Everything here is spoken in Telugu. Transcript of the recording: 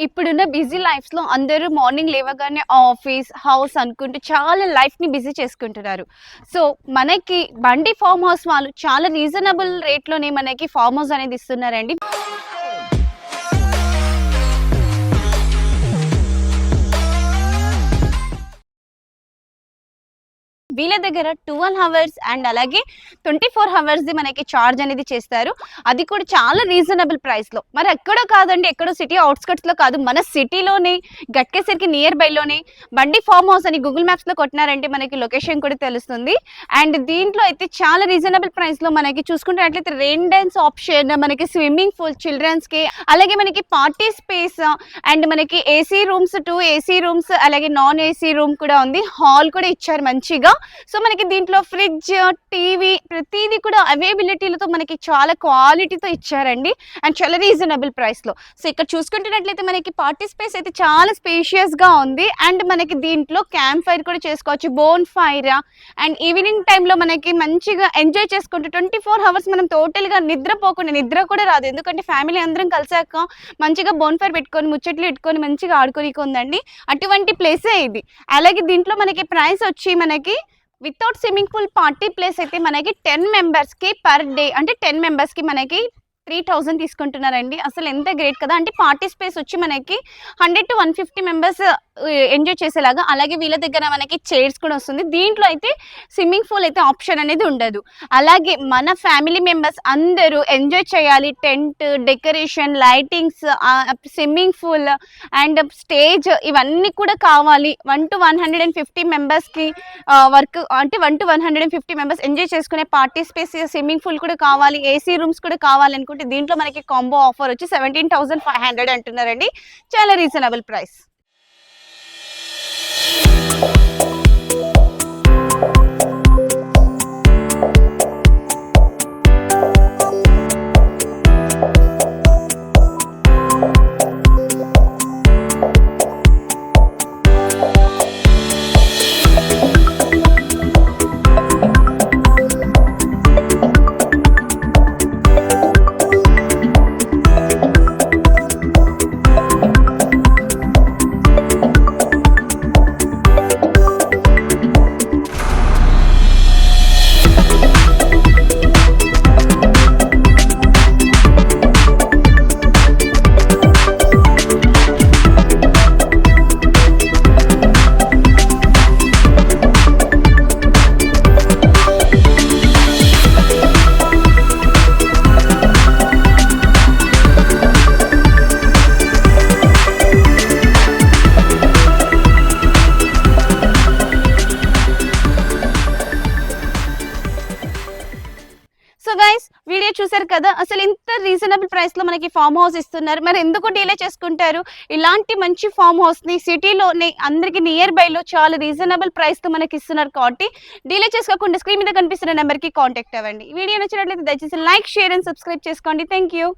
ఇప్పుడున్న బిజీ లైఫ్స్లో అందరూ మార్నింగ్ లేవగానే ఆఫీస్ హౌస్ అనుకుంటూ చాలా లైఫ్ని బిజీ చేసుకుంటున్నారు. సో మనకి బండి ఫామ్ హౌస్ వాళ్ళు చాలా రీజనబుల్ రేట్లోనే మనకి ఫామ్ హౌస్ అనేది ఇస్తున్నారండి. వీళ్ళ దగ్గర 12 అవర్స్ అండ్ అలాగే 24 అవర్స్ది మనకి ఛార్జ్ అనేది చేస్తారు. అది కూడా చాలా రీజనబుల్ ప్రైస్లో. మరి ఎక్కడో కాదండి, ఎక్కడో సిటీ అవుట్స్కట్స్లో కాదు, మన సిటీలోనే గట్కేసరికి నియర్ బైలోనే బండి ఫామ్ హౌస్ అని గూగుల్ మ్యాప్స్లో కొట్టినారంటే మనకి లొకేషన్ కూడా తెలుస్తుంది. అండ్ దీంట్లో అయితే చాలా రీజనబుల్ ప్రైస్లో మనకి చూసుకుంటున్నట్లయితే రెయిన్ డాన్స్ ఆప్షన్, మనకి స్విమ్మింగ్ పూల్ చిల్డ్రన్స్కి, అలాగే మనకి పార్టీ స్పేస్ అండ్ మనకి ఏసీ రూమ్స్ 2 ఏసీ రూమ్స్ అలాగే నాన్ ఏసీ రూమ్ కూడా ఉంది. హాల్ కూడా ఇచ్చారు మంచిగా. సో మనకి దీంట్లో ఫ్రిడ్జ్, టీవీ ప్రతిదీ కూడా అవైలబిలిటీలతో మనకి చాలా క్వాలిటీతో ఇచ్చారండి. అండ్ చాలా రీజనబుల్ ప్రైస్లో. సో ఇక్కడ చూసుకుంటున్నట్లయితే మనకి పార్టీ స్పేస్ అయితే చాలా స్పేషియస్గా ఉంది. అండ్ మనకి దీంట్లో క్యాంప్ ఫైర్ కూడా చేసుకోవచ్చు, బోన్ ఫైర్. అండ్ ఈవినింగ్ టైంలో మనకి మంచిగా ఎంజాయ్ చేసుకుంటూ 24 అవర్స్ మనం టోటల్గా నిద్రపోకుండా, నిద్ర కూడా రాదు, ఎందుకంటే ఫ్యామిలీ అందరం కలిసాక మంచిగా బోన్ ఫైర్ పెట్టుకొని ముచ్చట్లు పెట్టుకొని మంచిగా ఆడుకోనికి ఉందండి. అటువంటి ప్లేసే ఇది. అలాగే దీంట్లో మనకి ప్రైస్ వచ్చి మనకి without swimming pool party place అయితే మనకి 10 మెంబర్స్కి పర్ డే, అంటే 10 మెంబర్స్కి మనకి 3000 తీసుకుంటున్నారండి. అసలు ఎంత గ్రేట్ కదా. అంటే పార్టీ స్పేస్ వచ్చి మనకి 100 to 150 మెంబర్స్ ఎంజాయ్ చేసేలాగా. అలాగే వీళ్ళ దగ్గర మనకి చైర్స్ కూడా వస్తుంది. దీంట్లో అయితే స్విమ్మింగ్ పూల్ అయితే ఆప్షన్ అనేది ఉండదు. అలాగే మన ఫ్యామిలీ మెంబర్స్ అందరూ ఎంజాయ్ చేయాలి, tent decoration, lightings, swimming pool and stage ఇవన్నీ కూడా కావాలి. 1 to 150 మెంబర్స్కి వర్క్, అంటే 1 to 150 మెంబర్స్ ఎంజాయ్ చేసుకునే పార్టీ స్పేస్, స్విమ్మింగ్ పూల్ కూడా కావాలి, ఏసీ రూమ్స్ కూడా కావాలి అనుకుంటే దీంట్లో మనకి కాంబో ఆఫర్ వచ్చి 17,500 అంటున్నారండి. చాలా reasonable price. So guys, video చూసారు కదా, అసలు ఇంత రీజనబుల్ ప్రైస్లో మనకి ఫామ్ హౌస్ ఇస్తున్నారు. మరి ఎందుకు డిలే చేసుకుంటారు? ఇలాంటి మంచి ఫామ్ హౌస్ని సిటీలోనే అందరికీ నియర్ బైలో చాలా రీజనబుల్ ప్రైస్తో మనకి ఇస్తున్నారు కాబట్టి డిలే చేసుకోకుండా స్క్రీన్ మీద కనిపిస్తున్న నెంబర్కి కాంటాక్ట్ అవ్వండి. వీడియో నచ్చినట్లయితే దయచేసి లైక్, షేర్ అండ్ సబ్స్క్రైబ్ చేసుకోండి. Thank you.